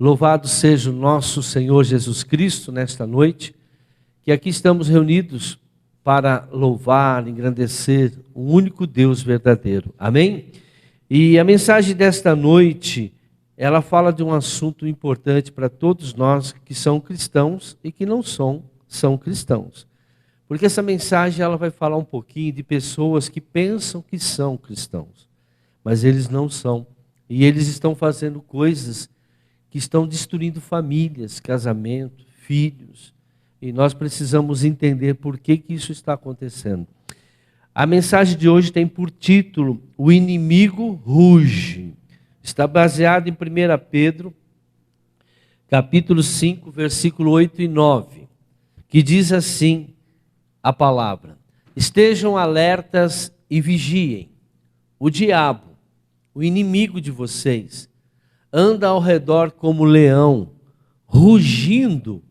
Louvado seja o nosso Senhor Jesus Cristo nesta noite, que aqui estamos reunidos para louvar, engrandecer o único Deus verdadeiro. Amém? E a mensagem desta noite, ela fala de um assunto importante para todos nós que são cristãos e que não são cristãos. Porque essa mensagem ela vai falar um pouquinho de pessoas que pensam que são cristãos, mas eles não são. E eles estão fazendo coisas que estão destruindo famílias, casamento, filhos. E nós precisamos entender por que isso está acontecendo. A mensagem de hoje tem por título, O Inimigo Ruge. Está baseado em 1 Pedro, capítulo 5, versículo 8 e 9, que diz assim a palavra: estejam alertas e vigiem. O diabo, o inimigo de vocês, anda ao redor como leão, rugindo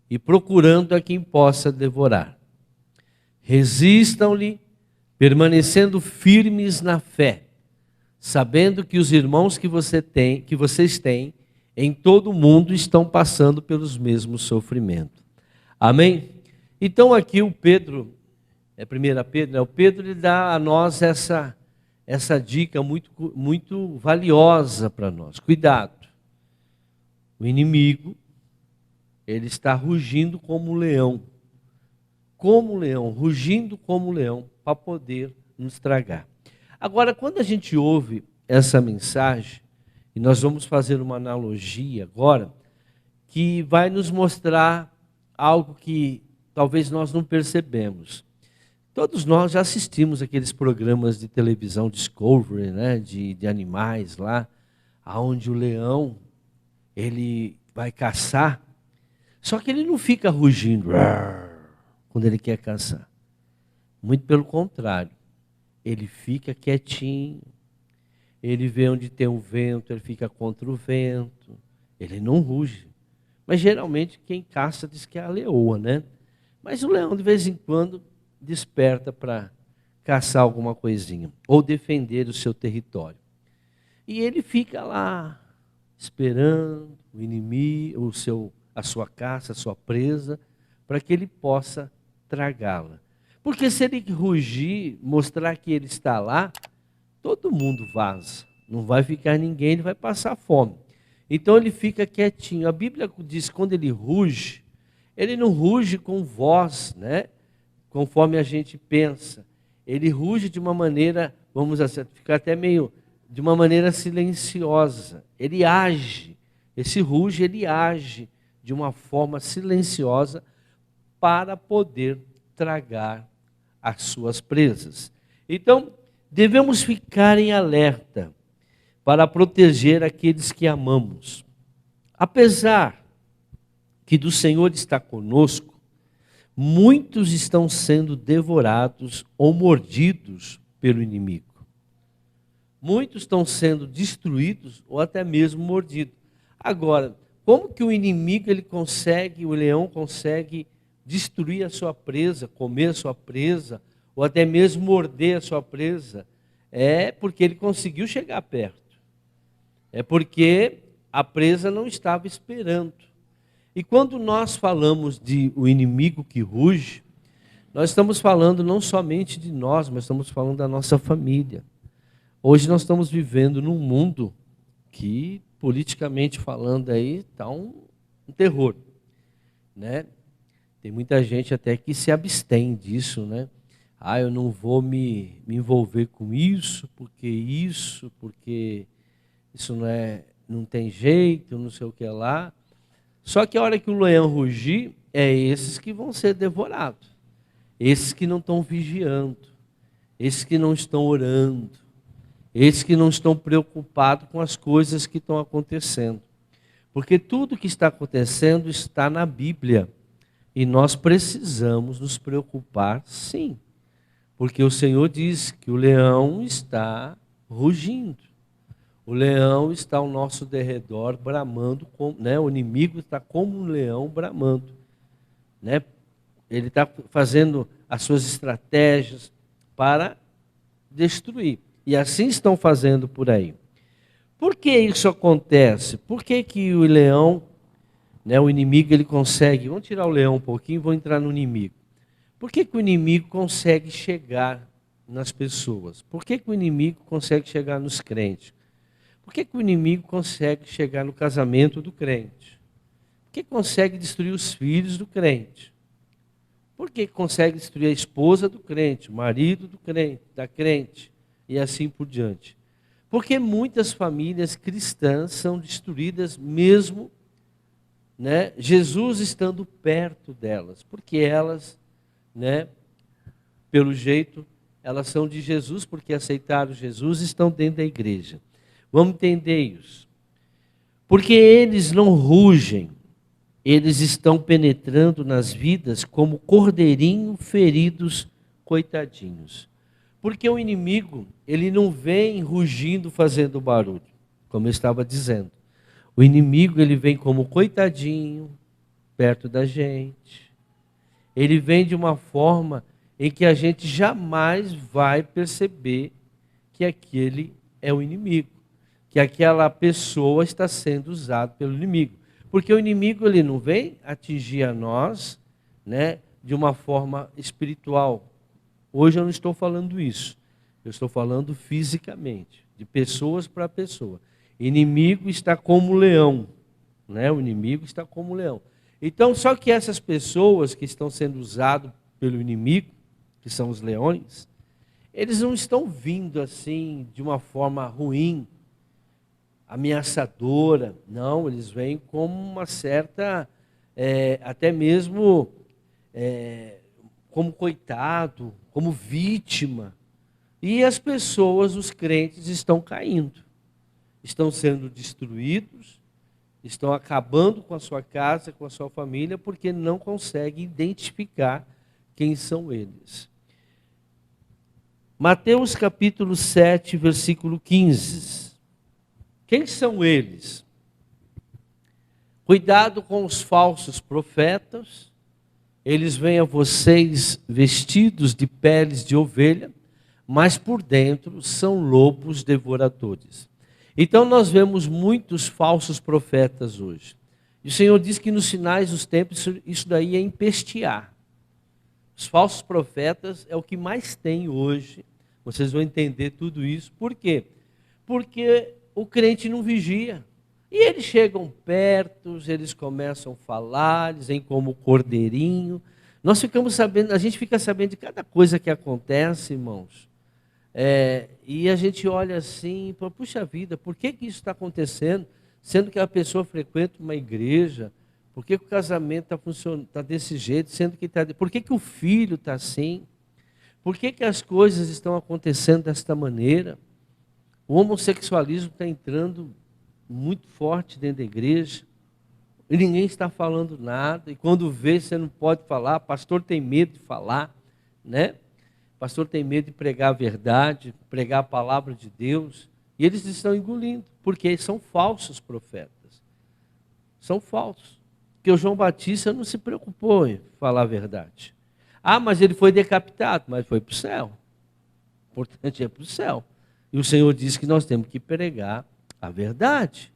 e procurando a quem possa devorar. Resistam-lhe, permanecendo firmes na fé, sabendo que os irmãos que vocês têm em todo o mundo estão passando pelos mesmos sofrimentos. Amém? Então aqui o Pedro, 1 Pedro, o Pedro lhe dá a nós essa dica muito valiosa para nós. Cuidado, o inimigo, ele está rugindo como um leão, rugindo como um leão, para poder nos tragar. Agora, quando a gente ouve essa mensagem, e nós vamos fazer uma analogia agora, que vai nos mostrar algo que talvez nós não percebemos. Todos nós já assistimos aqueles programas de televisão Discovery, né, de animais lá, onde o leão, ele vai caçar, só que ele não fica rugindo quando ele quer caçar. Muito pelo contrário, ele fica quietinho, ele vê onde tem o vento, ele fica contra o vento, ele não ruge. Mas geralmente quem caça diz que é a leoa, né? Mas o leão de vez em quando desperta para caçar alguma coisinha ou defender o seu território. E ele fica lá esperando o inimigo, a sua caça, a sua presa, para que ele possa tragá-la. Porque se ele rugir, mostrar que ele está lá, todo mundo vaza. Não vai ficar ninguém, ele vai passar fome. Então ele fica quietinho. A Bíblia diz que quando ele ruge, ele não ruge com voz, né? Conforme a gente pensa. Ele ruge de uma maneira, vamos ficar até meio, de uma maneira silenciosa. Ele age, esse ruge, ele age de uma forma silenciosa para poder tragar as suas presas. Então, devemos ficar em alerta para proteger aqueles que amamos. Apesar que do Senhor está conosco, muitos estão sendo devorados ou mordidos pelo inimigo. Muitos estão sendo destruídos ou até mesmo mordidos. Agora, como que o inimigo, o leão consegue destruir a sua presa, comer a sua presa, ou até mesmo morder a sua presa? É porque ele conseguiu chegar perto. É porque a presa não estava esperando. E quando nós falamos de o inimigo que ruge, nós estamos falando não somente de nós, mas estamos falando da nossa família. Hoje nós estamos vivendo num mundo que, politicamente falando aí, está um terror, né? Tem muita gente até que se abstém disso, né? Eu não vou me envolver com isso, porque isso não tem jeito, não sei o que lá. Só que a hora que o leão rugir, é esses que vão ser devorados. Esses que não estão vigiando, esses que não estão orando, esses que não estão preocupados com as coisas que estão acontecendo. Porque tudo que está acontecendo está na Bíblia. E nós precisamos nos preocupar, sim. Porque o Senhor diz que o leão está rugindo. O leão está ao nosso derredor bramando, né? O inimigo está como um leão bramando, né? Ele está fazendo as suas estratégias para destruir. E assim estão fazendo por aí. Por que isso acontece? Por que que o leão, né, o inimigo, ele consegue... Vamos tirar o leão um pouquinho e vou entrar no inimigo. Por que que o inimigo consegue chegar nas pessoas? Por que que o inimigo consegue chegar nos crentes? Por que que o inimigo consegue chegar no casamento do crente? Por que consegue destruir os filhos do crente? Por que consegue destruir a esposa do crente, o marido do crente, da crente e assim por diante? Porque muitas famílias cristãs são destruídas mesmo, né, Jesus estando perto delas, porque elas, né, pelo jeito, elas são de Jesus, porque aceitaram Jesus e estão dentro da igreja. Vamos entender isso. Porque eles não rugem, eles estão penetrando nas vidas como cordeirinho feridos, coitadinhos. Porque o inimigo, ele não vem rugindo fazendo barulho, como eu estava dizendo. O inimigo, ele vem como coitadinho, perto da gente. Ele vem de uma forma em que a gente jamais vai perceber que aquele é o inimigo, que aquela pessoa está sendo usada pelo inimigo. Porque o inimigo, ele não vem atingir a nós, né, de uma forma espiritual. Hoje eu não estou falando isso. Eu estou falando fisicamente, de pessoas para pessoa. Inimigo está como leão, né? O inimigo está como leão. Então, só que essas pessoas que estão sendo usadas pelo inimigo, que são os leões, eles não estão vindo assim de uma forma ruim, ameaçadora. Não, eles vêm como uma certa, até mesmo como coitado, como vítima. E as pessoas, os crentes, estão caindo, estão sendo destruídos, estão acabando com a sua casa, com a sua família, porque não conseguem identificar quem são eles. Mateus capítulo 7, versículo 15. Quem são eles? Cuidado com os falsos profetas. Eles vêm a vocês vestidos de peles de ovelha, mas por dentro são lobos devoradores. Então nós vemos muitos falsos profetas hoje. E o Senhor diz que nos finais dos tempos isso daí é empestear. Os falsos profetas é o que mais tem hoje. Vocês vão entender tudo isso. Por quê? Porque o crente não vigia. E eles chegam perto, eles começam a falar, eles vêm como cordeirinho. Nós ficamos sabendo, a gente fica sabendo de cada coisa que acontece, irmãos. E a gente olha assim, puxa vida, por que isso está acontecendo? Sendo que a pessoa frequenta uma igreja, por que o casamento está desse jeito? Sendo que por que o filho está assim? Por que as coisas estão acontecendo desta maneira? O homossexualismo está entrando muito forte dentro da igreja, e ninguém está falando nada, e quando vê, você não pode falar, pastor tem medo de falar, né? Pastor tem medo de pregar a verdade, pregar a palavra de Deus, e eles estão engolindo, porque são falsos profetas. São falsos. Porque o João Batista não se preocupou em falar a verdade. Ah, mas ele foi decapitado, mas foi para o céu. O importante é para o céu. E o Senhor disse que nós temos que pregar a verdade.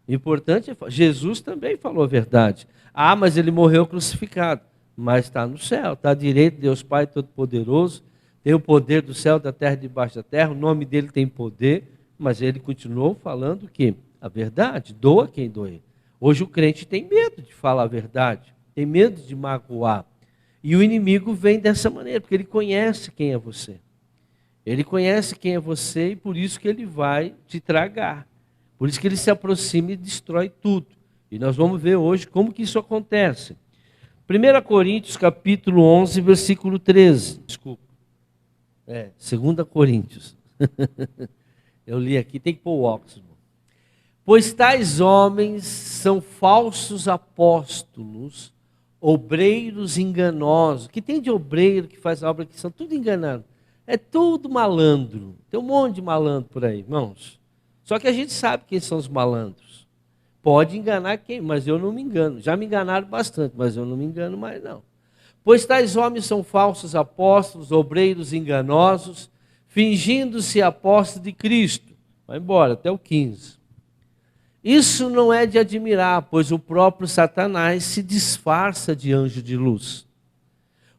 O importante é... Jesus também falou a verdade. Ah, mas ele morreu crucificado, mas está no céu, está à direita de Deus Pai Todo-Poderoso, tem o poder do céu, da terra e debaixo da terra, o nome dele tem poder, mas ele continuou falando o quê? A verdade, doa quem doer. Hoje o crente tem medo de falar a verdade, tem medo de magoar. E o inimigo vem dessa maneira, porque ele conhece quem é você. Ele conhece quem é você e por isso que ele vai te tragar. Por isso que ele se aproxima e destrói tudo. E nós vamos ver hoje como que isso acontece. 1 Coríntios capítulo 11, versículo 13. Desculpa. 2 Coríntios. Eu li aqui, tem que pôr o óculos. Pois tais homens são falsos apóstolos, obreiros enganosos. Que tem de obreiro que faz obra que são tudo enganados. É tudo malandro. Tem um monte de malandro por aí, irmãos. Só que a gente sabe quem são os malandros. Pode enganar quem, mas eu não me engano. Já me enganaram bastante, mas eu não me engano mais não. Pois tais homens são falsos apóstolos, obreiros enganosos, fingindo-se apóstolos de Cristo. Vai embora, até o 15. Isso não é de admirar, pois o próprio Satanás se disfarça de anjo de luz.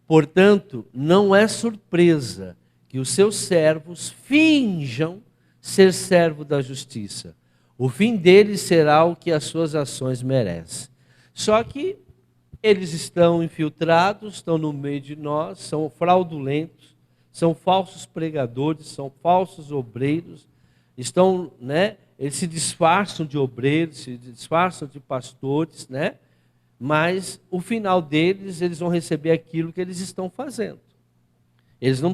Portanto, não é surpresa que os seus servos finjam ser servo da justiça. O fim deles será o que as suas ações merecem. Só que eles estão infiltrados, estão no meio de nós, são fraudulentos, são falsos pregadores, são falsos obreiros, eles se disfarçam de obreiros, se disfarçam de pastores, mas o final deles, eles vão receber aquilo que eles estão fazendo.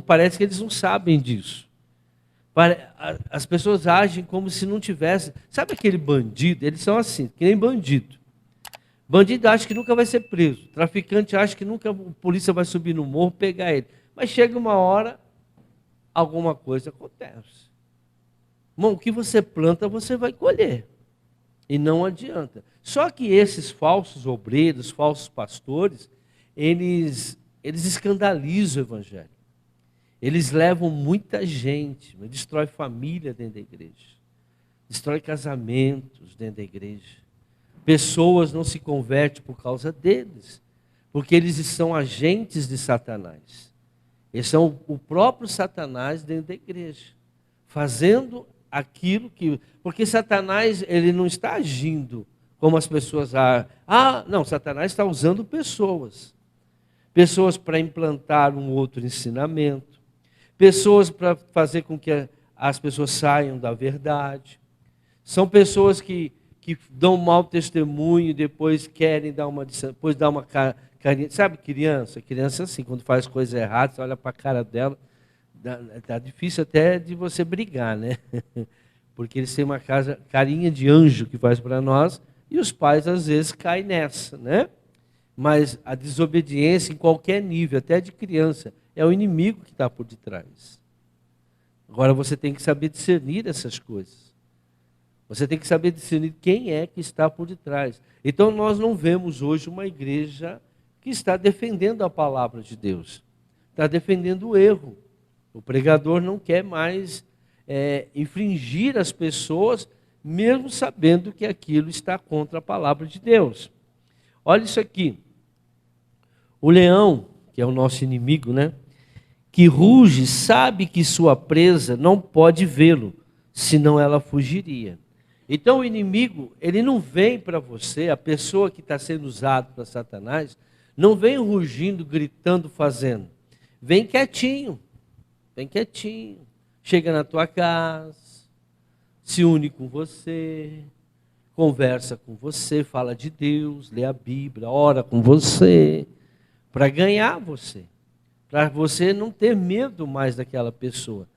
Parece que eles não sabem disso. As pessoas agem como se não tivessem. Sabe aquele bandido? Eles são assim, que nem bandido. Bandido acha que nunca vai ser preso. Traficante acha que nunca a polícia vai subir no morro pegar ele. Mas chega uma hora, alguma coisa acontece. Irmão, o que você planta, você vai colher. E não adianta. Só que esses falsos obreiros, falsos pastores, eles escandalizam o evangelho. Eles levam muita gente, destrói família dentro da igreja. Destrói casamentos dentro da igreja. Pessoas não se convertem por causa deles, porque eles são agentes de Satanás. Eles são o próprio Satanás dentro da igreja, fazendo aquilo que... Porque Satanás, ele não está agindo como as pessoas agem. Não, Satanás está usando pessoas. Pessoas para implantar um outro ensinamento. Pessoas para fazer com que as pessoas saiam da verdade. São pessoas que dão mau testemunho e depois querem dar uma carinha. Sabe criança? Criança assim, quando faz coisa errada, você olha para a cara dela, tá difícil até de você brigar, Porque eles têm uma carinha de anjo que faz para nós, e os pais às vezes caem nessa, Mas a desobediência em qualquer nível, até de criança, é o inimigo que está por detrás. Agora você tem que saber discernir essas coisas. Você tem que saber discernir quem é que está por detrás. Então nós não vemos hoje uma igreja que está defendendo a palavra de Deus. Está defendendo o erro. O pregador não quer mais infringir as pessoas, mesmo sabendo que aquilo está contra a palavra de Deus. Olha isso aqui. O leão, que é o nosso inimigo, que ruge, sabe que sua presa não pode vê-lo, senão ela fugiria. Então o inimigo, ele não vem para você, a pessoa que está sendo usada para Satanás, não vem rugindo, gritando, fazendo. Vem quietinho, chega na tua casa, se une com você, conversa com você, fala de Deus, lê a Bíblia, ora com você, para ganhar você. Para você não ter medo mais daquela pessoa,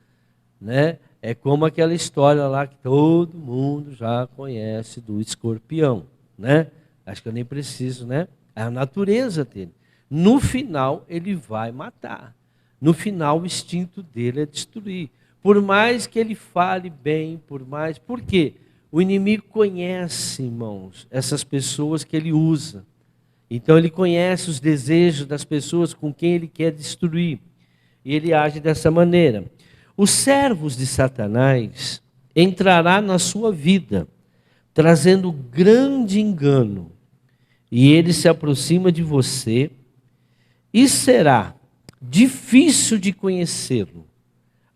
É como aquela história lá que todo mundo já conhece do escorpião, Acho que eu nem preciso, É a natureza dele. No final, ele vai matar. No final, o instinto dele é destruir. Por mais que ele fale bem, Por quê? O inimigo conhece, irmãos, essas pessoas que ele usa. Então ele conhece os desejos das pessoas com quem ele quer destruir. E ele age dessa maneira. Os servos de Satanás entrará na sua vida, trazendo grande engano. E ele se aproxima de você e será difícil de conhecê-lo,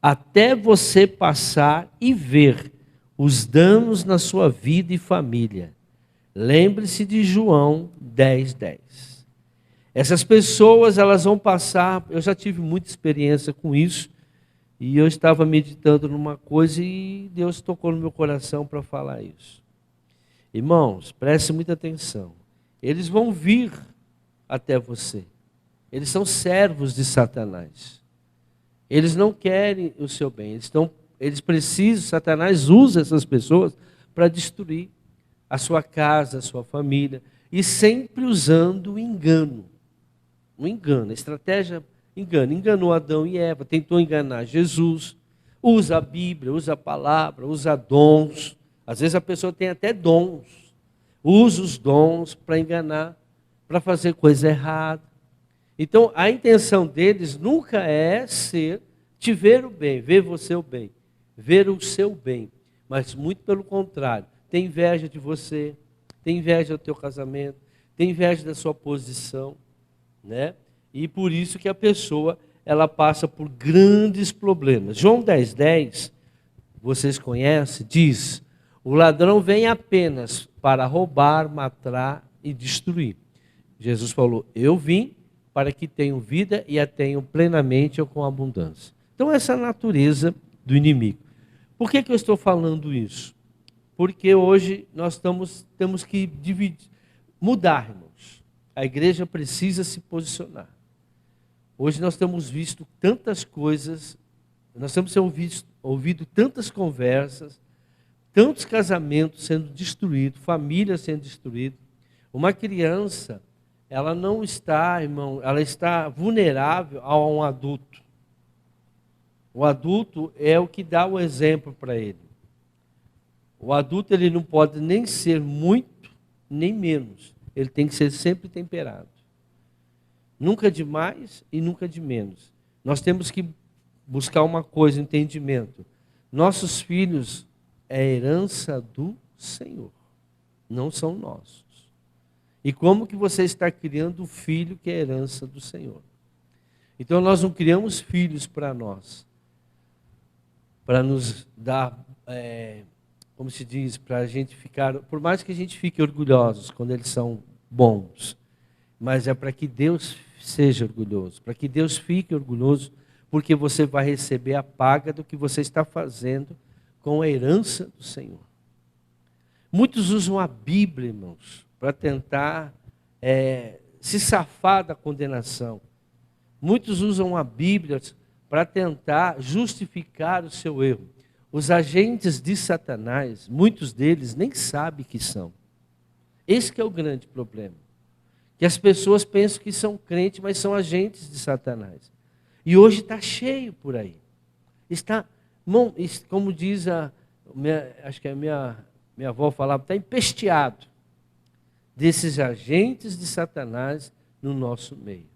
até você passar e ver os danos na sua vida e família. Lembre-se de João 10:10. Essas pessoas, elas vão passar, eu já tive muita experiência com isso, e eu estava meditando numa coisa e Deus tocou no meu coração para falar isso. Irmãos, preste muita atenção. Eles vão vir até você. Eles são servos de Satanás. Eles não querem o seu bem. Eles precisam, Satanás usa essas pessoas para destruir a sua casa, a sua família, e sempre usando o engano. O engano, a estratégia, enganou Adão e Eva, tentou enganar Jesus, usa a Bíblia, usa a palavra, usa dons. Às vezes a pessoa tem até dons, usa os dons para enganar, para fazer coisa errada. Então a intenção deles nunca é te ver o bem, ver você o bem, ver o seu bem, mas muito pelo contrário, tem inveja de você, tem inveja do teu casamento, tem inveja da sua posição, né? E por isso que a pessoa, ela passa por grandes problemas. João 10:10, vocês conhecem, diz: o ladrão vem apenas para roubar, matar e destruir. Jesus falou: eu vim para que tenham vida e a tenham plenamente ou com abundância. Então essa é a natureza do inimigo. Por que eu estou falando isso? Porque hoje nós temos que mudar, irmãos. A igreja precisa se posicionar. Hoje nós temos visto tantas coisas, nós temos ouvido tantas conversas, tantos casamentos sendo destruídos, famílias sendo destruídas. Uma criança, ela não está, irmão, ela está vulnerável a um adulto. O adulto é o que dá o exemplo para ele. O adulto, ele não pode nem ser muito, nem menos. Ele tem que ser sempre temperado. Nunca de mais e nunca de menos. Nós temos que buscar uma coisa, entendimento. Nossos filhos é herança do Senhor, não são nossos. E como que você está criando o filho que é herança do Senhor? Então nós não criamos filhos para nós, para nos dar, como se diz, para a gente ficar, por mais que a gente fique orgulhosos quando eles são bons, mas é para que Deus seja orgulhoso, para que Deus fique orgulhoso, porque você vai receber a paga do que você está fazendo com a herança do Senhor. Muitos usam a Bíblia, irmãos, para tentar se safar da condenação. Muitos usam a Bíblia para tentar justificar o seu erro. Os agentes de Satanás, muitos deles nem sabem que são. Esse que é o grande problema. Que as pessoas pensam que são crentes, mas são agentes de Satanás. E hoje está cheio por aí. Está, como diz acho que a minha avó falava, está empesteado desses agentes de Satanás no nosso meio.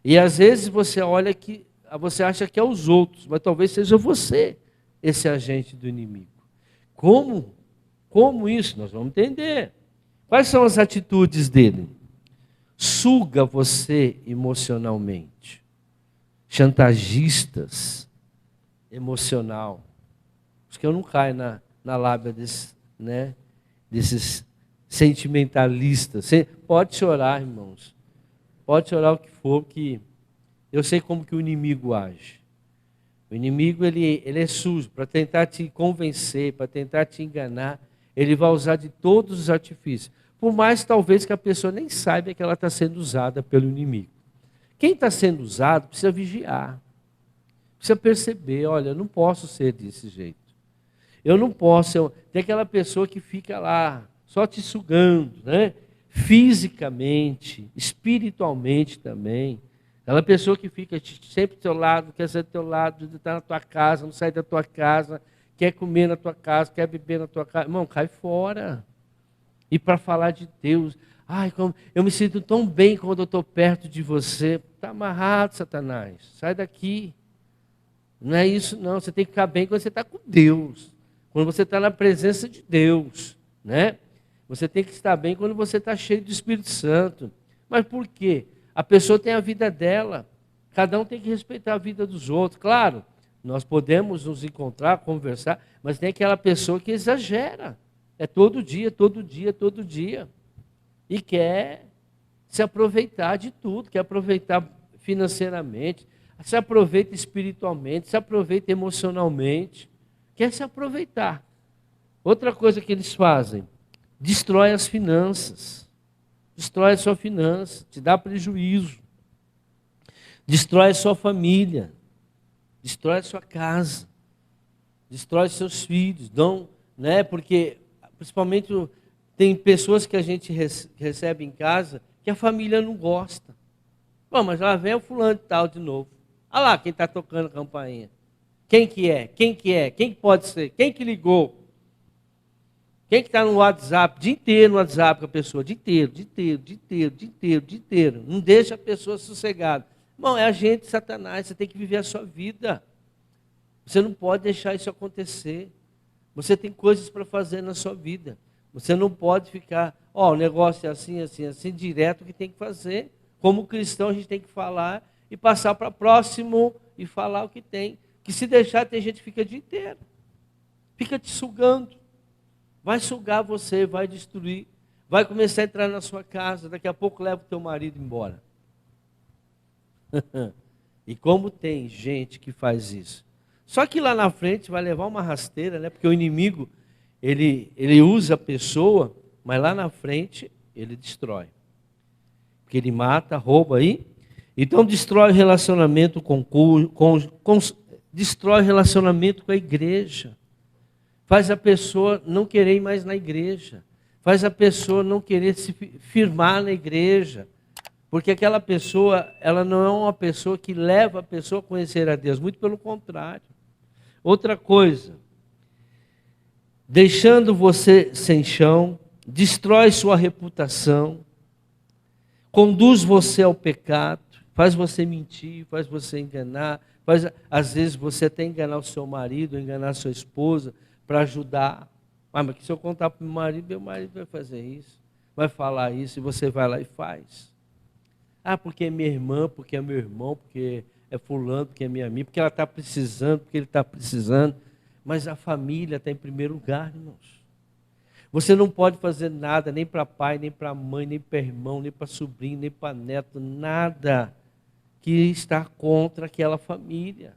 E às vezes você olha que você acha que é os outros, mas talvez seja você esse agente do inimigo. Como isso? Nós vamos entender. Quais são as atitudes dele? Suga você emocionalmente. Chantagistas emocional. Acho que eu não caio na lábia desses sentimentalistas. Você pode chorar, irmãos. Pode chorar o que for, que eu sei como que o inimigo age. O inimigo, ele é sujo. Para tentar te convencer, para tentar te enganar, ele vai usar de todos os artifícios. Por mais, talvez, que a pessoa nem saiba que ela está sendo usada pelo inimigo. Quem está sendo usado precisa vigiar. Precisa perceber, olha, eu não posso ser desse jeito. Eu não posso. Tem aquela pessoa que fica lá, só te sugando, né? Fisicamente, espiritualmente também. Aquela pessoa que fica sempre do teu lado, quer ser do teu lado, está na tua casa, não sai da tua casa, quer comer na tua casa, quer beber na tua casa. Irmão, cai fora. E para falar de Deus, eu me sinto tão bem quando eu estou perto de você. Está amarrado, Satanás. Sai daqui. Não é isso, não. Você tem que ficar bem quando você está com Deus. Quando você está na presença de Deus, né? Você tem que estar bem quando você está cheio do Espírito Santo. Mas por quê? A pessoa tem a vida dela. Cada um tem que respeitar a vida dos outros. Claro, nós podemos nos encontrar, conversar, mas tem aquela pessoa que exagera. É todo dia, todo dia, todo dia. E quer se aproveitar de tudo, quer aproveitar financeiramente, se aproveita espiritualmente, se aproveita emocionalmente, quer se aproveitar. Outra coisa que eles fazem, destrói as finanças, destrói a sua finança, te dá prejuízo, destrói a sua família, destrói a sua casa, destrói seus filhos, porque principalmente tem pessoas que a gente recebe em casa que a família não gosta. Bom, mas lá vem o fulano de tal de novo. Olha lá quem está tocando a campainha. Quem que é? Quem que é? Quem que pode ser? Quem que ligou? Quem que está no WhatsApp? O dia inteiro no WhatsApp com a pessoa. O dia inteiro. Não deixa a pessoa sossegada. Bom, é agente de Satanás. Você tem que viver a sua vida. Você não pode deixar isso acontecer. Você tem coisas para fazer na sua vida. Você não pode ficar, o negócio é assim, assim, assim, direto o que tem que fazer. Como cristão, a gente tem que falar e passar para próximo e falar o que tem. Que se deixar, tem gente que fica o dia inteiro. Fica te sugando. Vai sugar você, vai destruir. Vai começar a entrar na sua casa. Daqui a pouco leva o teu marido embora. E como tem gente que faz isso. Só que lá na frente vai levar uma rasteira, né? Porque o inimigo, ele usa a pessoa, mas lá na frente ele destrói. Porque ele mata, rouba aí. Então destrói o relacionamento destrói o relacionamento com a igreja. Faz a pessoa não querer ir mais na igreja. Faz a pessoa não querer se firmar na igreja. Porque aquela pessoa, ela não é uma pessoa que leva a pessoa a conhecer a Deus. Muito pelo contrário. Outra coisa. Deixando você sem chão, destrói sua reputação, conduz você ao pecado, faz você mentir, faz você enganar, às vezes você até enganar o seu marido, enganar a sua esposa, para ajudar. Mas se eu contar para o meu marido vai fazer isso, vai falar isso, e você vai lá e faz. Porque é minha irmã, porque é meu irmão, porque é fulano, porque é minha amiga, porque ela está precisando, porque ele está precisando. Mas a família está em primeiro lugar, irmãos. Você não pode fazer nada, nem para pai, nem para mãe, nem para irmão, nem para sobrinho, nem para neto, nada que está contra aquela família.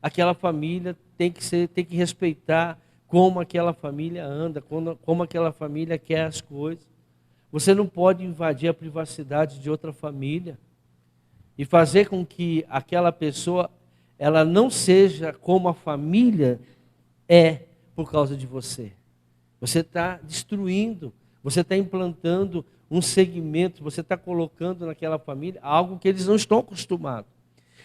Aquela família tem que respeitar como aquela família anda, como aquela família quer as coisas. Você não pode invadir a privacidade de outra família e fazer com que aquela pessoa ela não seja como a família é por causa de você. Você está destruindo, você está implantando um segmento, você está colocando naquela família algo que eles não estão acostumados.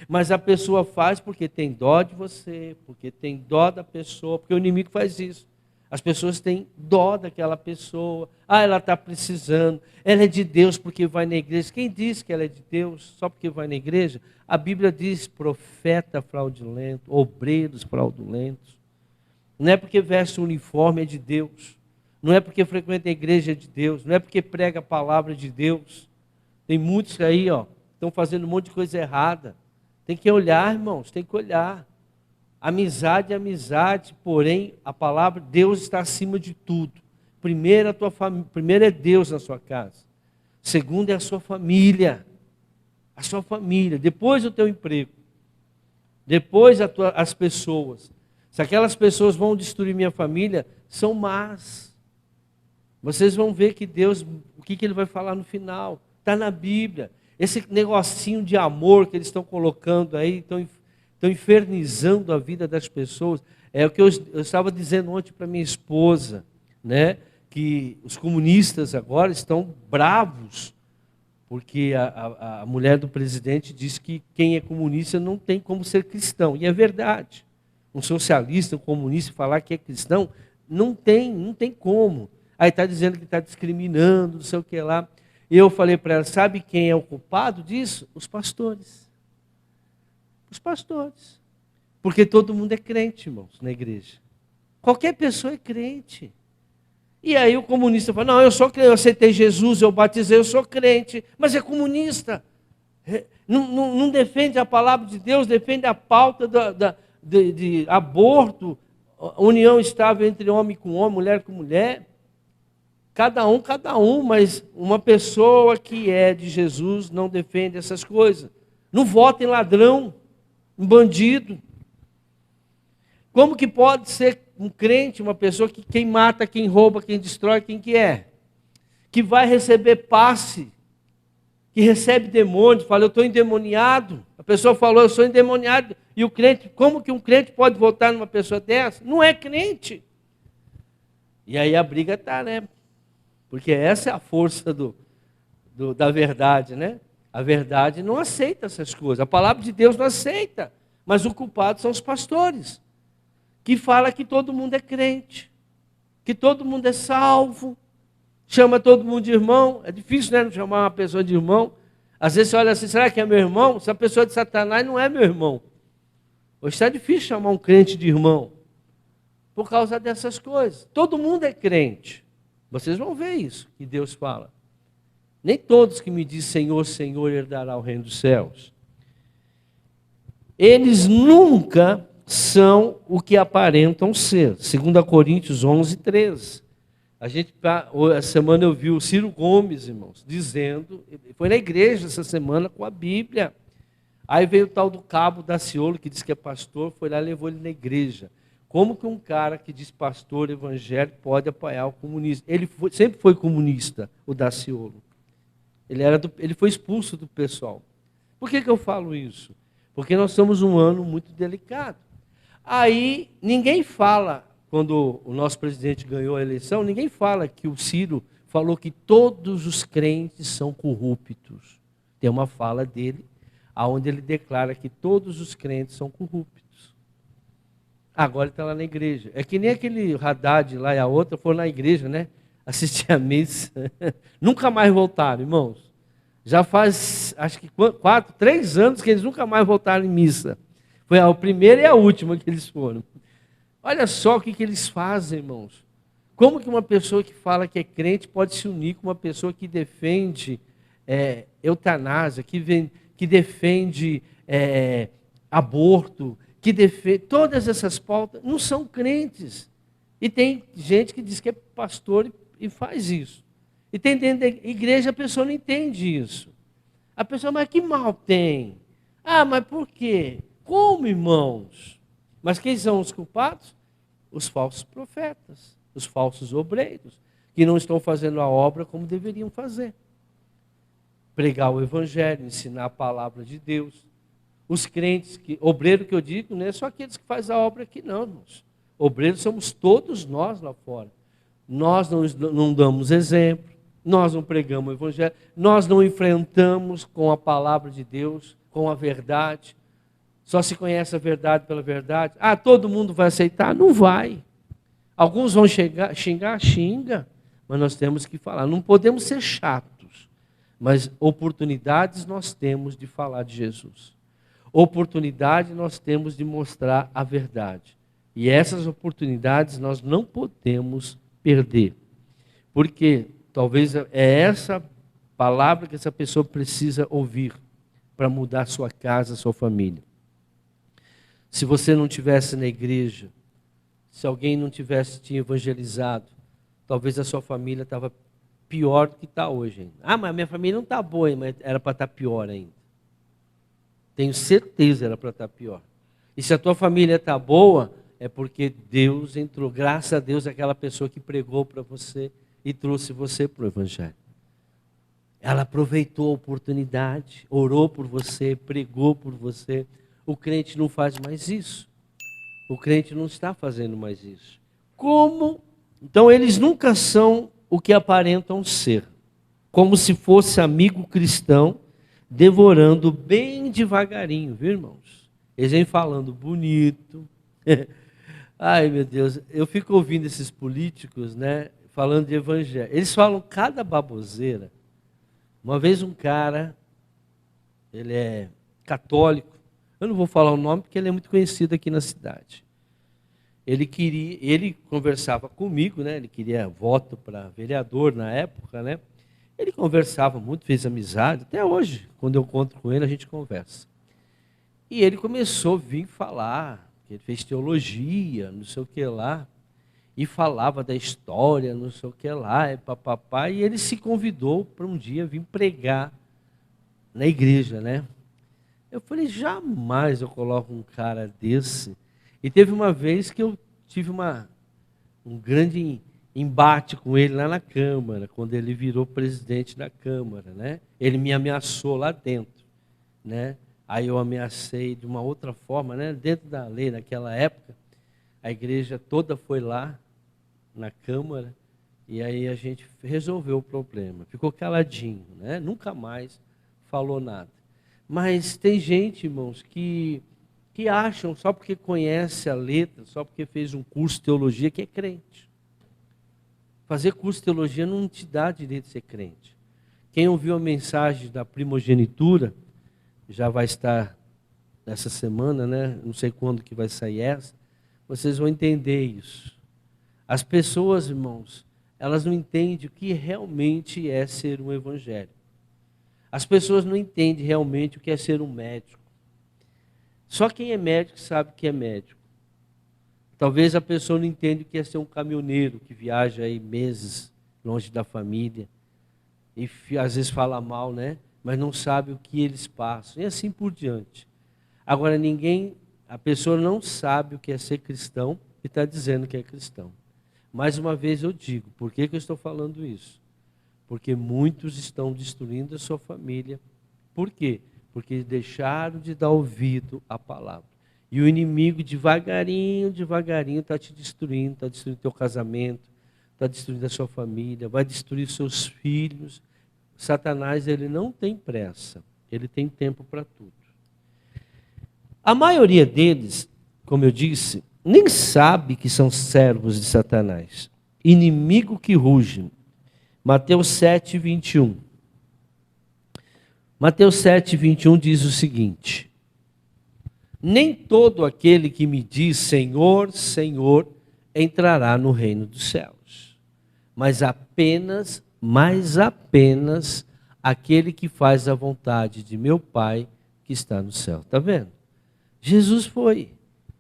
Mas a pessoa faz porque tem dó de você, porque tem dó da pessoa, porque o inimigo faz isso. As pessoas têm dó daquela pessoa. Ela está precisando. Ela é de Deus porque vai na igreja. Quem diz que ela é de Deus só porque vai na igreja? A Bíblia diz profeta fraudulento, obreiros fraudulentos. Não é porque veste o uniforme é de Deus. Não é porque frequenta a igreja é de Deus. Não é porque prega a palavra de Deus. Tem muitos aí, estão fazendo um monte de coisa errada. Tem que olhar, irmãos, tem que olhar. Amizade é amizade, porém a palavra Deus está acima de tudo. Primeiro é Deus na sua casa. Segundo é a sua família. A sua família. Depois o teu emprego. Depois as pessoas. Se aquelas pessoas vão destruir minha família, são más. Vocês vão ver que Deus, o que Ele vai falar no final. Está na Bíblia. Esse negocinho de amor que eles estão colocando aí, estão infernizando a vida das pessoas. É o que eu estava dizendo ontem para minha esposa, né? Que os comunistas agora estão bravos, porque a mulher do presidente diz que quem é comunista não tem como ser cristão. E é verdade. Um socialista, um comunista, falar que é cristão, não tem como. Aí está dizendo que está discriminando, não sei o que lá. E eu falei para ela, sabe quem é o culpado disso? Os pastores. Os pastores. Porque todo mundo é crente, irmãos, na igreja. Qualquer pessoa é crente. E aí o comunista fala, não, eu sou crente, eu aceitei Jesus, eu batizei, eu sou crente. Mas é comunista. Não defende a palavra de Deus, defende a pauta de aborto, união estável entre homem com homem, mulher com mulher. Cada um, mas uma pessoa que é de Jesus não defende essas coisas. Não vota em ladrão, em bandido. Como que pode ser um crente, uma pessoa que quem mata, quem rouba, quem destrói, quem que é? Que vai receber passe, que recebe demônio, fala, eu estou endemoniado. A pessoa falou, eu sou endemoniado. E o crente, como que um crente pode votar numa pessoa dessa? Não é crente. E aí a briga está, né? Porque essa é a força da verdade, né? A verdade não aceita essas coisas. A palavra de Deus não aceita. Mas o culpado são os pastores. Que fala que todo mundo é crente. Que todo mundo é salvo. Chama todo mundo de irmão. É difícil, né? Não chamar uma pessoa de irmão. Às vezes você olha assim, será que é meu irmão? Se a pessoa é de Satanás não é meu irmão. Hoje está difícil chamar um crente de irmão. por causa dessas coisas. Todo mundo é crente. Vocês vão ver isso que Deus fala. Nem todos que me dizem Senhor, Senhor, herdará o reino dos céus. Eles nunca são o que aparentam ser. 2 Coríntios 11, 13. Essa semana eu vi o Ciro Gomes, irmãos, dizendo, foi na igreja essa semana com a Bíblia. Aí veio o tal do Cabo Daciolo, que diz que é pastor, foi lá e levou ele na igreja. Como que um cara que diz pastor evangélico pode apoiar o comunista? Sempre foi comunista, o Daciolo. Ele foi expulso do pessoal. Por que eu falo isso? Porque nós estamos um ano muito delicado. Aí ninguém fala, quando o nosso presidente ganhou a eleição, ninguém fala que o Ciro falou que todos os crentes são corruptos. Tem uma fala dele, onde ele declara que todos os crentes são corruptos. Agora ele está lá na igreja. É que nem aquele Haddad lá e a outra foram na igreja, né? Assistir a missa. Nunca mais voltaram, irmãos. Já faz, acho que 3 anos que eles nunca mais voltaram em missa. Foi a primeira e a última que eles foram. Olha só o que eles fazem, irmãos. Como que uma pessoa que fala que é crente pode se unir com uma pessoa que defende eutanásia, que defende aborto, que defende todas essas pautas, não são crentes. E tem gente que diz que é pastor e faz isso. E tem dentro da igreja a pessoa não entende isso. A pessoa, mas que mal tem? Ah, mas por quê? Como, irmãos? Mas quem são os culpados? Os falsos profetas, os falsos obreiros, que não estão fazendo a obra como deveriam fazer. Pregar o evangelho, ensinar a palavra de Deus. Os crentes, obreiro que eu digo, não é só aqueles que fazem a obra aqui, não, irmãos. Obreiros somos todos nós lá fora. Nós não damos exemplo, nós não pregamos o evangelho, nós não enfrentamos com a palavra de Deus, com a verdade. Só se conhece a verdade pela verdade. Ah, todo mundo vai aceitar? Não vai. Alguns vão xingar, mas nós temos que falar. Não podemos ser chatos, mas oportunidades nós temos de falar de Jesus. Oportunidade nós temos de mostrar a verdade. E essas oportunidades nós não podemos perder. Porque talvez é essa palavra que essa pessoa precisa ouvir para mudar sua casa, sua família. Se você não estivesse na igreja, se alguém não tivesse te evangelizado, talvez a sua família estava pior do que está hoje ainda. Ah, mas a minha família não está boa, mas era para estar pior ainda. Tenho certeza era para estar pior. E se a tua família está boa, é porque Deus entrou, graças a Deus, aquela pessoa que pregou para você e trouxe você para o evangelho. Ela aproveitou a oportunidade, orou por você, pregou por você. O crente não faz mais isso. O crente não está fazendo mais isso. Como? Então eles nunca são o que aparentam ser. Como se fosse amigo cristão, devorando bem devagarinho, viu, irmãos? Eles vêm falando bonito. Ai, meu Deus, eu fico ouvindo esses políticos, né, falando de evangelho. Eles falam cada baboseira. Uma vez um cara, ele é católico, eu não vou falar o nome porque ele é muito conhecido aqui na cidade. Ele conversava comigo, né? Ele queria voto para vereador na época, né? Ele conversava muito, fez amizade, até hoje, quando eu encontro com ele, a gente conversa. E ele começou a vir falar, que ele fez teologia, não sei o que lá, e falava da história, não sei o que lá, e ele se convidou para um dia vir pregar na igreja, né? Eu falei, jamais eu coloco um cara desse. E teve uma vez que eu tive um grande embate com ele lá na Câmara, quando ele virou presidente da Câmara, né? Ele me ameaçou lá dentro, né? Aí eu ameacei de uma outra forma, né? Dentro da lei, naquela época, a igreja toda foi lá na Câmara e aí a gente resolveu o problema. Ficou caladinho, né? Nunca mais falou nada. Mas tem gente, irmãos, que acham, só porque conhece a letra, só porque fez um curso de teologia, que é crente. Fazer curso de teologia não te dá direito de ser crente. Quem ouviu a mensagem da primogenitura, já vai estar nessa semana, né? Não sei quando que vai sair essa, vocês vão entender isso. As pessoas, irmãos, elas não entendem o que realmente é ser um evangélico. As pessoas não entendem realmente o que é ser um médico. Só quem é médico sabe o que é médico. Talvez a pessoa não entenda o que é ser um caminhoneiro que viaja aí meses longe da família e às vezes fala mal, né? Mas não sabe o que eles passam e assim por diante. Agora a pessoa não sabe o que é ser cristão e está dizendo que é cristão. Mais uma vez eu digo, por que eu estou falando isso? Porque muitos estão destruindo a sua família. Por quê? Porque deixaram de dar ouvido à palavra. E o inimigo, devagarinho está te destruindo, está destruindo o teu casamento, está destruindo a sua família, vai destruir seus filhos. Satanás, ele não tem pressa, ele tem tempo para tudo. A maioria deles, como eu disse, nem sabe que são servos de Satanás. Inimigo que ruge. Mateus 7, 21. Mateus 7, 21 diz o seguinte: nem todo aquele que me diz Senhor, Senhor, entrará no reino dos céus, mas apenas aquele que faz a vontade de meu Pai que está no céu. Está vendo? Jesus foi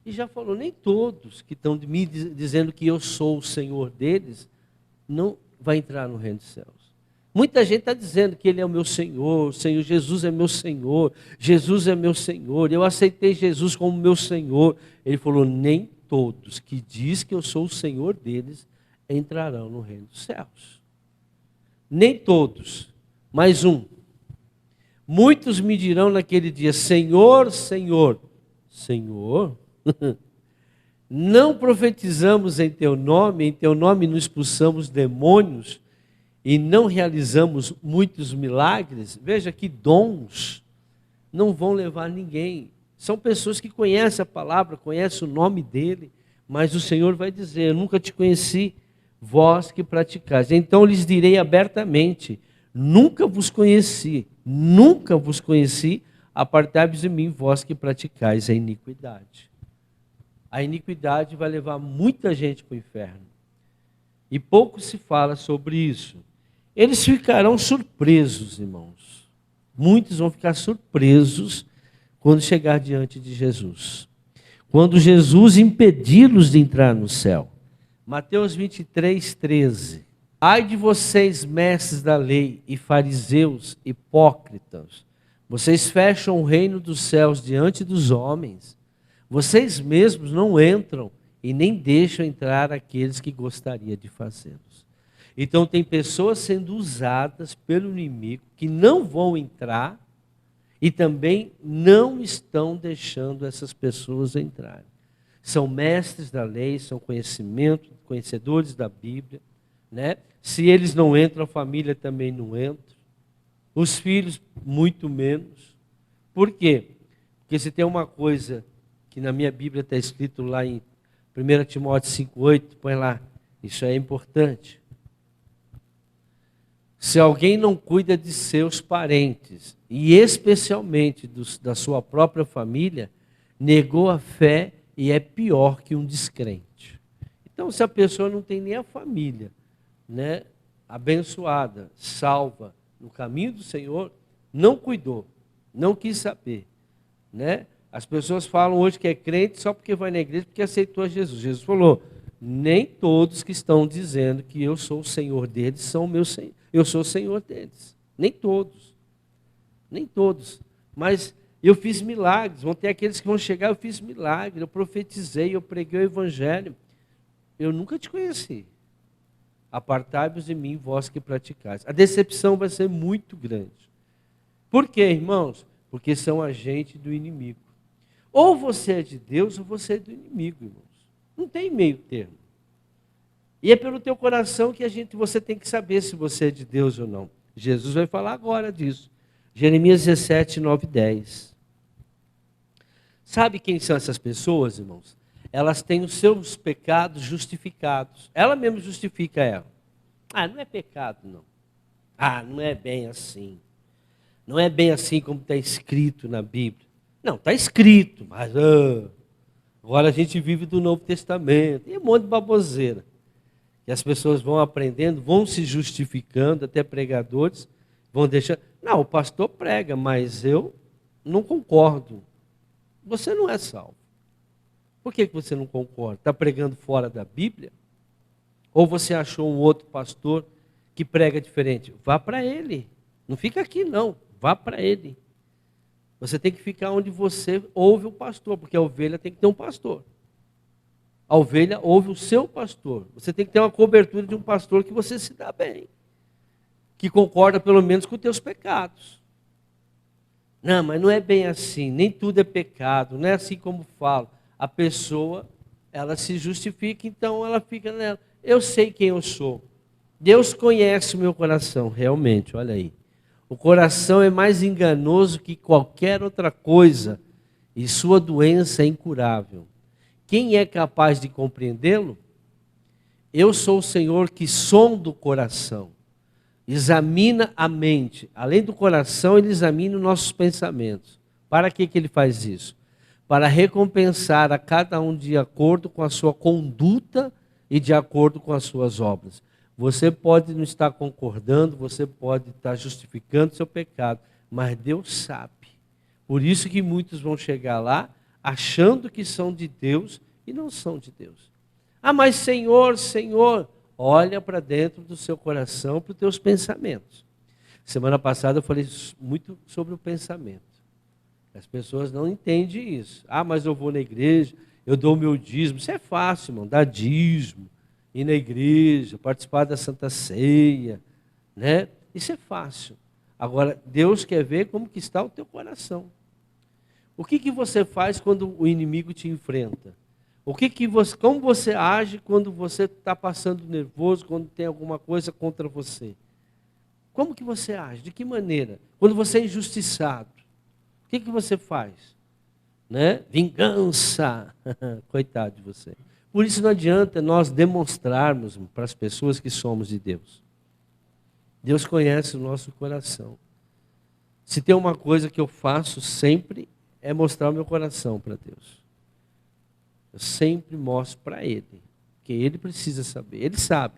e já falou, nem todos que estão me dizendo que eu sou o Senhor deles, não vai entrar no reino dos céus. Muita gente está dizendo que Ele é o meu Senhor, Senhor, Jesus é meu Senhor, Jesus é meu Senhor, eu aceitei Jesus como meu Senhor. Ele falou, nem todos que diz que eu sou o Senhor deles entrarão no reino dos céus. Nem todos, mas um. Muitos me dirão naquele dia, Senhor, Senhor, Senhor, não profetizamos em Teu nome nos expulsamos demônios e não realizamos muitos milagres. Veja que dons não vão levar ninguém. São pessoas que conhecem a palavra, conhecem o nome dele, mas o Senhor vai dizer, eu nunca te conheci, vós que praticais. Então lhes direi abertamente, nunca vos conheci, apartai-vos de mim, vós que praticais a iniquidade. A iniquidade vai levar muita gente para o inferno. E pouco se fala sobre isso. Eles ficarão surpresos, irmãos. Muitos vão ficar surpresos quando chegar diante de Jesus. Quando Jesus impedi-los de entrar no céu. Mateus 23, 13. Ai de vocês, mestres da lei e fariseus hipócritas, vocês fecham o reino dos céus diante dos homens. Vocês mesmos não entram e nem deixam entrar aqueles que gostaria de fazê-los. Então tem pessoas sendo usadas pelo inimigo que não vão entrar e também não estão deixando essas pessoas entrarem. São mestres da lei, são conhecedores da Bíblia, né? Se eles não entram, a família também não entra. Os filhos, muito menos. Por quê? Porque se tem uma coisa que na minha Bíblia está escrito lá em 1 Timóteo 5,8, põe lá, isso é importante. Se alguém não cuida de seus parentes, e especialmente da sua própria família, negou a fé e é pior que um descrente. Então, se a pessoa não tem nem a família, né, abençoada, salva, no caminho do Senhor, não cuidou, não quis saber, né? As pessoas falam hoje que é crente só porque vai na igreja, porque aceitou a Jesus. Jesus falou, nem todos que estão dizendo que eu sou o Senhor deles são o meu Senhor. Eu sou o Senhor deles. Nem todos. Nem todos. Mas eu fiz milagres. Vão ter aqueles que vão chegar, eu fiz milagre, eu profetizei, eu preguei o evangelho. Eu nunca te conheci. Apartai-vos de mim, vós que praticais. A decepção vai ser muito grande. Por quê, irmãos? Porque são agentes do inimigo. Ou você é de Deus ou você é do inimigo, irmãos. Não tem meio termo. E é pelo teu coração que você tem que saber se você é de Deus ou não. Jesus vai falar agora disso. Jeremias 17, 9 e 10. Sabe quem são essas pessoas, irmãos? Elas têm os seus pecados justificados. Ela mesma justifica ela. Ah, não é pecado, não. Ah, não é bem assim. Não é bem assim como está escrito na Bíblia. Não, está escrito, mas Agora a gente vive do Novo Testamento, e um monte de baboseira. E as pessoas vão aprendendo, vão se justificando, até pregadores, vão deixar... Não, o pastor prega, mas eu não concordo. Você não é salvo. Por que você não concorda? Está pregando fora da Bíblia? Ou você achou um outro pastor que prega diferente? Vá para ele. Não fica aqui, não. Vá para ele. Você tem que ficar onde você ouve o pastor, porque a ovelha tem que ter um pastor. A ovelha ouve o seu pastor. Você tem que ter uma cobertura de um pastor que você se dá bem. Que concorda pelo menos com os teus pecados. Não, mas não é bem assim. Nem tudo é pecado. Não é assim como falo. A pessoa, ela se justifica, então ela fica nela. Eu sei quem eu sou. Deus conhece o meu coração, realmente, olha aí. O coração é mais enganoso que qualquer outra coisa e sua doença é incurável. Quem é capaz de compreendê-lo? Eu sou o Senhor que sonda o coração, examina a mente. Além do coração, ele examina os nossos pensamentos. Para que ele faz isso? Para recompensar a cada um de acordo com a sua conduta e de acordo com as suas obras. Você pode não estar concordando, você pode estar justificando seu pecado, mas Deus sabe. Por isso que muitos vão chegar lá achando que são de Deus e não são de Deus. Ah, mas Senhor, Senhor, olha para dentro do seu coração, para os teus pensamentos. Semana passada eu falei muito sobre o pensamento. As pessoas não entendem isso. Ah, mas eu vou na igreja, eu dou o meu dízimo. Isso é fácil, irmão, dar dízimo. Ir na igreja, participar da Santa Ceia, né? Isso é fácil. Agora, Deus quer ver como que está o teu coração. O que você faz quando o inimigo te enfrenta? Como você age quando você está passando nervoso, quando tem alguma coisa contra você? Como que você age? De que maneira? Quando você é injustiçado, o que você faz? Né? Vingança. Coitado de você. Por isso não adianta nós demonstrarmos para as pessoas que somos de Deus. Deus conhece o nosso coração. Se tem uma coisa que eu faço sempre, é mostrar o meu coração para Deus. Eu sempre mostro para Ele, porque Ele precisa saber. Ele sabe,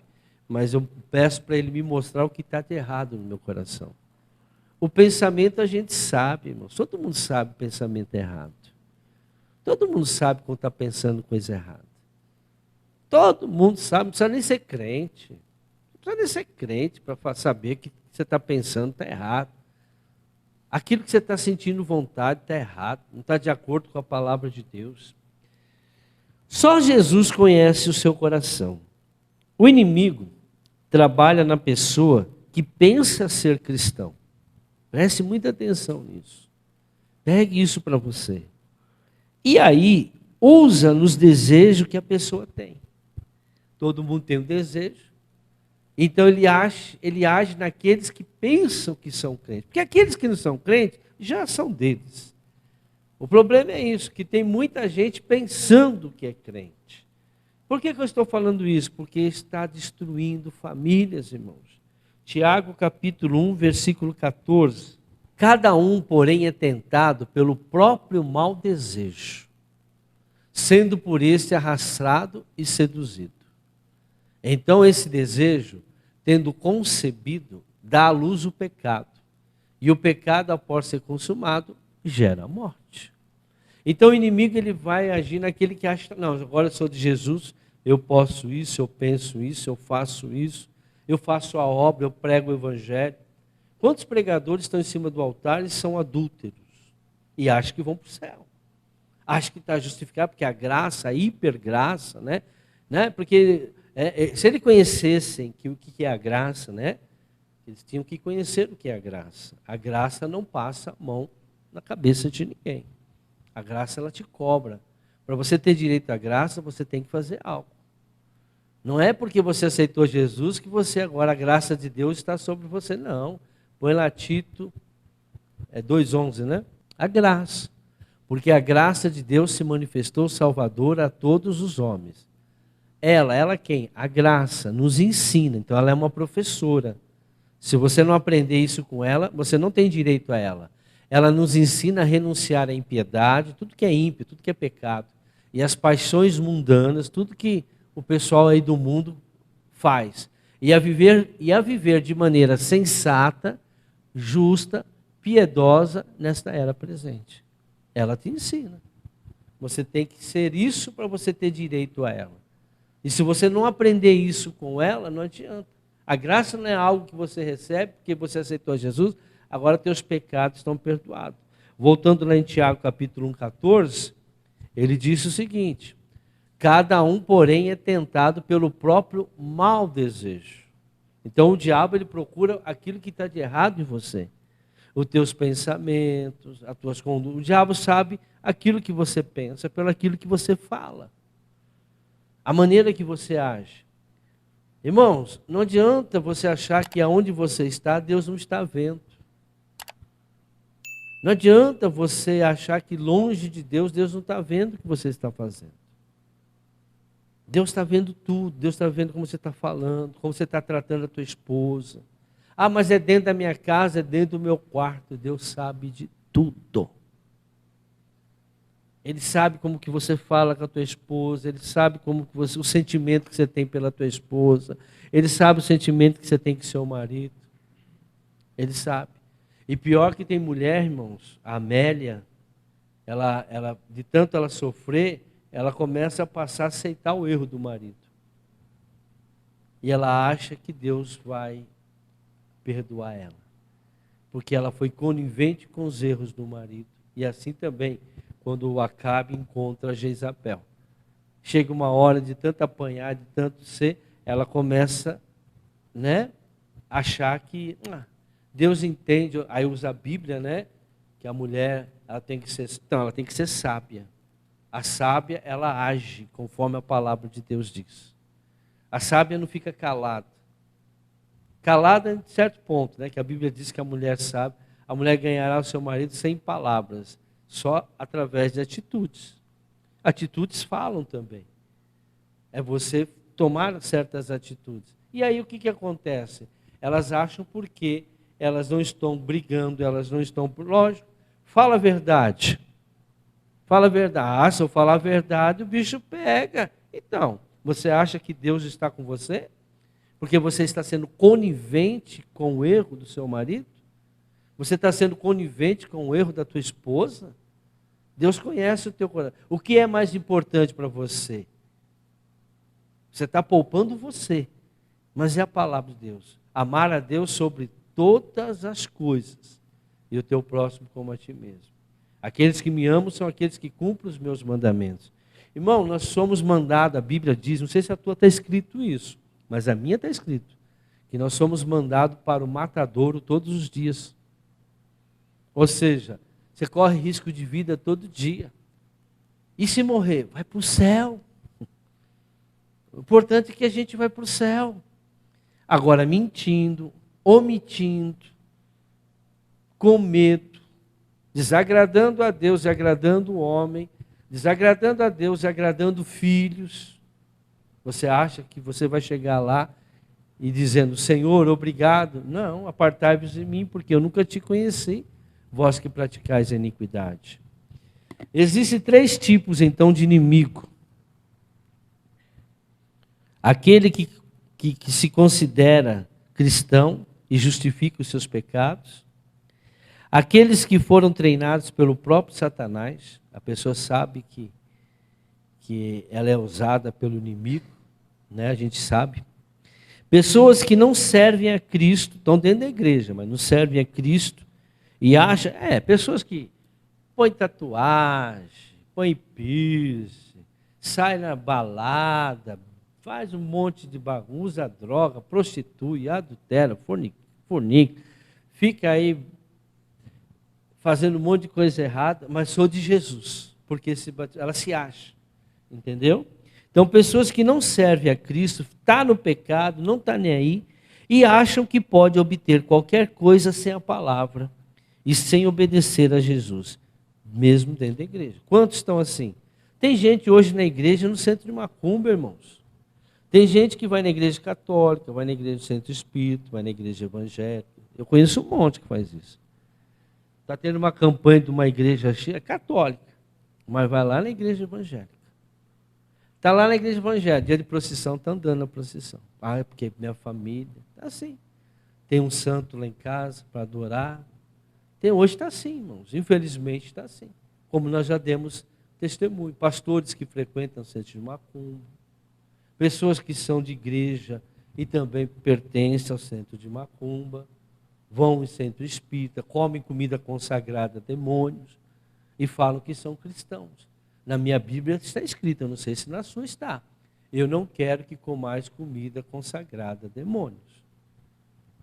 mas eu peço para Ele me mostrar o que está de errado no meu coração. O pensamento a gente sabe, irmão. Todo mundo sabe o pensamento errado. Todo mundo sabe quando está pensando coisa errada. Todo mundo sabe, não precisa nem ser crente. Não precisa nem ser crente para saber que você está pensando está errado. Aquilo que você está sentindo vontade está errado, não está de acordo com a palavra de Deus. Só Jesus conhece o seu coração. O inimigo trabalha na pessoa que pensa ser cristão. Preste muita atenção nisso. Pegue isso para você. E aí, usa nos desejos que a pessoa tem. Todo mundo tem um desejo. Então ele age naqueles que pensam que são crentes. Porque aqueles que não são crentes, já são deles. O problema é isso, que tem muita gente pensando que é crente. Por que eu estou falando isso? Porque está destruindo famílias, irmãos. Tiago capítulo 1, versículo 14. Cada um, porém, é tentado pelo próprio mau desejo, sendo por este arrastado e seduzido. Então esse desejo, tendo concebido, dá à luz o pecado. E o pecado, após ser consumado, gera a morte. Então o inimigo ele vai agir naquele que acha, não, agora eu sou de Jesus, eu posso isso, eu penso isso, eu faço a obra, eu prego o evangelho. Quantos pregadores estão em cima do altar e são adúlteros? E acham que vão para o céu. Acham que está justificado, porque a graça, a hipergraça, né? Porque... se eles conhecessem o que é a graça, né? Eles tinham que conhecer o que é a graça. A graça não passa a mão na cabeça de ninguém. A graça, ela te cobra. Para você ter direito à graça, você tem que fazer algo. Não é porque você aceitou Jesus que você agora, a graça de Deus está sobre você, não. Põe lá Tito 2,11, né? A graça. Porque a graça de Deus se manifestou salvadora a todos os homens. Ela quem? A graça, nos ensina. Então ela é uma professora. Se você não aprender isso com ela, você não tem direito a ela. Ela nos ensina a renunciar à impiedade, tudo que é ímpio, tudo que é pecado. e as paixões mundanas, tudo que o pessoal aí do mundo faz. E a viver de maneira sensata, justa, piedosa nesta era presente. Ela te ensina. Você tem que ser isso para você ter direito a ela. E se você não aprender isso com ela, não adianta. A graça não é algo que você recebe porque você aceitou Jesus, agora teus pecados estão perdoados. Voltando lá em Tiago capítulo 1, 14, ele disse o seguinte: cada um, porém, é tentado pelo próprio mau desejo. Então o diabo ele procura aquilo que está de errado em você. Os teus pensamentos, as tuas condutas. O diabo sabe aquilo que você pensa pelo aquilo que você fala. A maneira que você age. Irmãos, não adianta você achar que aonde você está, Deus não está vendo. Não adianta você achar que longe de Deus, Deus não está vendo o que você está fazendo. Deus está vendo tudo, Deus está vendo como você está falando, como você está tratando a tua esposa. Ah, mas é dentro da minha casa, é dentro do meu quarto. Deus sabe de tudo. Ele sabe como que você fala com a tua esposa, ele sabe como que o sentimento que você tem pela tua esposa, ele sabe o sentimento que você tem com seu marido. Ele sabe. E pior que tem mulher, irmãos, a Amélia, ela de tanto ela sofrer, ela começa a passar a aceitar o erro do marido. E ela acha que Deus vai perdoar ela. Porque ela foi conivente com os erros do marido. E assim também, quando o Acabe encontra Jezabel. Chega uma hora de tanto apanhar, de tanto ser, ela começa, a achar que Deus entende, aí usa a Bíblia, que a mulher ela tem que ser sábia. A sábia, ela age conforme a palavra de Deus diz. A sábia não fica calada. Calada em certo ponto, que a Bíblia diz que a mulher sábia, a mulher ganhará o seu marido sem palavras, só através de atitudes. Atitudes falam também. É você tomar certas atitudes. E aí o que acontece? Elas acham porque elas não estão brigando, elas não estão... Lógico, fala a verdade. Fala a verdade. Ah, se eu falar a verdade, o bicho pega. Então, você acha que Deus está com você? Porque você está sendo conivente com o erro do seu marido? Você está sendo conivente com o erro da tua esposa? Deus conhece o teu coração. O que é mais importante para você? Você está poupando você, mas é a palavra de Deus. Amar a Deus sobre todas as coisas e o teu próximo como a ti mesmo. Aqueles que me amam são aqueles que cumprem os meus mandamentos. Irmão, nós somos mandados, a Bíblia diz, não sei se a tua está escrito isso, mas a minha está escrito, que nós somos mandados para o matadouro todos os dias. Ou seja, você corre risco de vida todo dia. E se morrer? Vai para o céu. O importante é que a gente vai para o céu. Agora, mentindo, omitindo, com medo, desagradando a Deus e agradando o homem, desagradando a Deus e agradando filhos. Você acha que você vai chegar lá e dizendo, Senhor, obrigado? Não, apartai-vos de mim, porque eu nunca te conheci, vós que praticais a iniquidade. Existem 3 tipos, então, de inimigo. Aquele que se considera cristão e justifica os seus pecados. Aqueles que foram treinados pelo próprio Satanás. A pessoa sabe que ela é usada pelo inimigo, a gente sabe. Pessoas que não servem a Cristo, estão dentro da igreja, mas não servem a Cristo. E acham, pessoas que põem tatuagem, põem piercing, sai na balada, faz um monte de bagunça, droga, prostitui, adultera, fornica, fica aí fazendo um monte de coisa errada, mas sou de Jesus, porque ela se acha, entendeu? Então, pessoas que não servem a Cristo, está no pecado, não está nem aí, e acham que pode obter qualquer coisa sem a palavra e sem obedecer a Jesus, mesmo dentro da igreja. Quantos estão assim? Tem gente hoje na igreja no centro de macumba, irmãos. Tem gente que vai na igreja católica, vai na igreja do centro espírita, vai na igreja evangélica. Eu conheço um monte que faz isso. Está tendo uma campanha de uma igreja católica, mas vai lá na igreja evangélica. Está lá na igreja evangélica, dia de procissão, está andando na procissão. Ah, é porque minha família está assim. Tem um santo lá em casa para adorar. Hoje está assim, irmãos. Infelizmente está assim. Como nós já demos testemunho. Pastores que frequentam o centro de macumba. Pessoas que são de igreja e também pertencem ao centro de macumba. Vão em centro espírita, comem comida consagrada a demônios e falam que são cristãos. Na minha Bíblia está escrito, eu não sei se na sua está. Eu não quero que comais comida consagrada a demônios.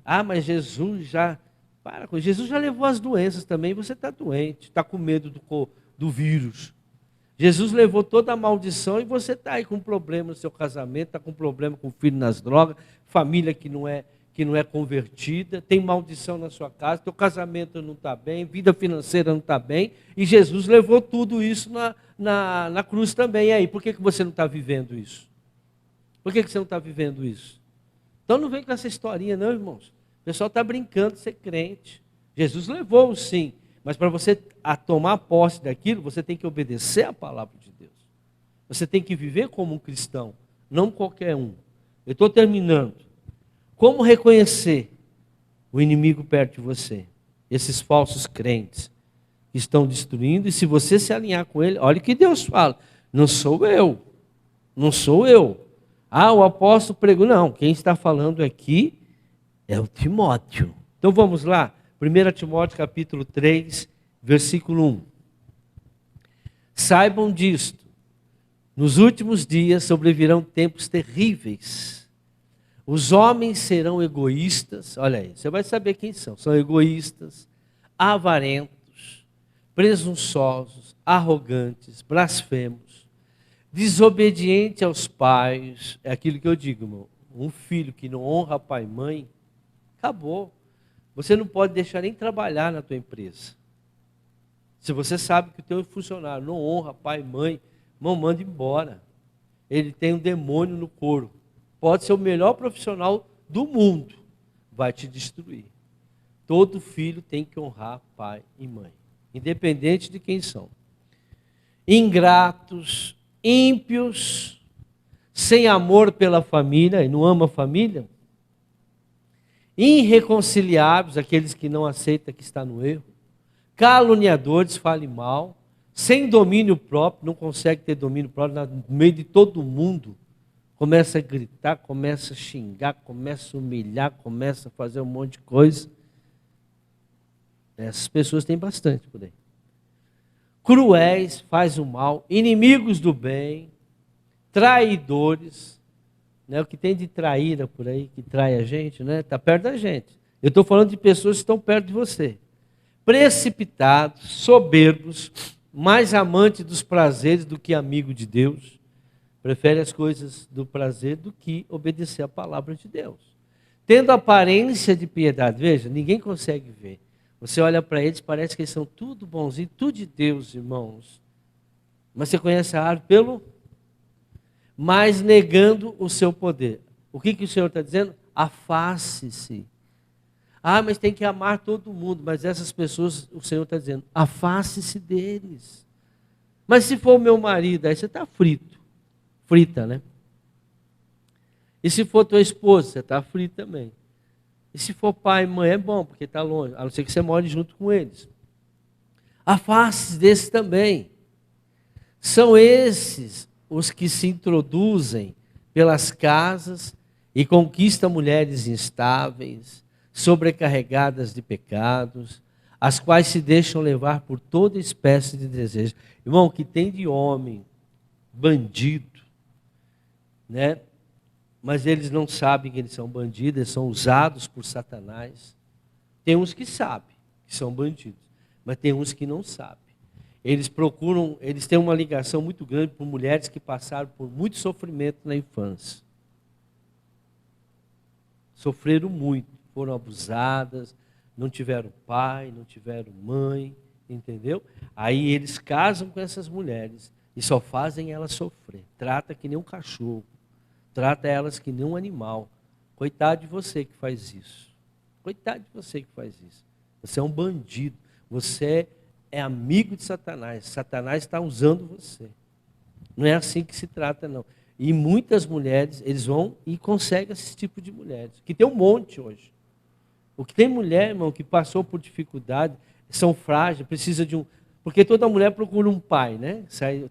Ah, mas Jesus já... Jesus já levou as doenças também, você está doente, está com medo do vírus. Jesus levou toda a maldição e você está aí com problema no seu casamento, está com problema com o filho nas drogas, família que não é convertida, tem maldição na sua casa, teu casamento não está bem, vida financeira não está bem, e Jesus levou tudo isso na cruz também. E aí, por que você não está vivendo isso? Por que você não está vivendo isso? Então não vem com essa historinha não, irmãos. O pessoal está brincando de ser crente. Jesus levou, sim, mas para você tomar posse daquilo, você tem que obedecer à palavra de Deus. Você tem que viver como um cristão, não qualquer um. Eu estou terminando. Como reconhecer o inimigo perto de você? Esses falsos crentes que estão destruindo, e se você se alinhar com ele, olha o que Deus fala, não sou eu, não sou eu. Ah, o apóstolo pregou, não, quem está falando aqui é o Timóteo. Então vamos lá, 1 Timóteo capítulo 3, versículo 1. Saibam disto, nos últimos dias sobrevirão tempos terríveis. Os homens serão egoístas, olha aí, você vai saber quem são. São egoístas, avarentos, presunçosos, arrogantes, blasfemos, desobedientes aos pais. É aquilo que eu digo, irmão. Um filho que não honra pai e mãe, acabou. Você não pode deixar nem trabalhar na tua empresa. Se você sabe que o teu funcionário não honra pai e mãe, irmão, manda embora. Ele tem um demônio no corpo. Pode ser o melhor profissional do mundo, vai te destruir. Todo filho tem que honrar pai e mãe, independente de quem são. Ingratos, ímpios, sem amor pela família, e não ama a família. Irreconciliáveis, aqueles que não aceitam que está no erro. Caluniadores, fale mal. Sem domínio próprio, não consegue ter domínio próprio no meio de todo mundo. Começa a gritar, começa a xingar, começa a humilhar, começa a fazer um monte de coisa. Essas pessoas têm bastante por aí. Cruéis, faz o mal, inimigos do bem, traidores, né? O que tem de traíra por aí, que trai a gente, né? Está perto da gente. Eu estou falando de pessoas que estão perto de você. Precipitados, soberbos, mais amantes dos prazeres do que amigo de Deus. Prefere as coisas do prazer do que obedecer a palavra de Deus. Tendo aparência de piedade. Veja, ninguém consegue ver. Você olha para eles, parece que eles são tudo bonzinho, tudo de Deus, irmãos. Mas você conhece a árvore pelo... Mas negando o seu poder. O que o Senhor está dizendo? Afaste-se. Ah, mas tem que amar todo mundo. Mas essas pessoas, o Senhor está dizendo, afaste-se deles. Mas se for o meu marido, aí você está frito. Frita, né? E se for tua esposa, você está frita também. E se for pai e mãe, é bom, porque está longe, a não ser que você more junto com eles. Afaste-se desses também. São esses os que se introduzem pelas casas e conquistam mulheres instáveis, sobrecarregadas de pecados, as quais se deixam levar por toda espécie de desejo. Irmão, o que tem de homem, bandido, né? Mas eles não sabem que eles são bandidos, eles são usados por Satanás. Tem uns que sabem que são bandidos, mas tem uns que não sabem. Eles procuram, eles têm uma ligação muito grande por mulheres que passaram por muito sofrimento na infância. Sofreram muito, foram abusadas, não tiveram pai, não tiveram mãe, entendeu? Aí eles casam com essas mulheres e só fazem elas sofrer. Trata que nem um cachorro. Trata elas que nem um animal. Coitado de você que faz isso. Coitado de você que faz isso. Você é um bandido. Você é amigo de Satanás. Satanás está usando você. Não é assim que se trata, não. E muitas mulheres, eles vão e conseguem esse tipo de mulheres, que tem um monte hoje. O que tem mulher, irmão, que passou por dificuldade, são frágeis, precisa de um... Porque toda mulher procura um pai, né?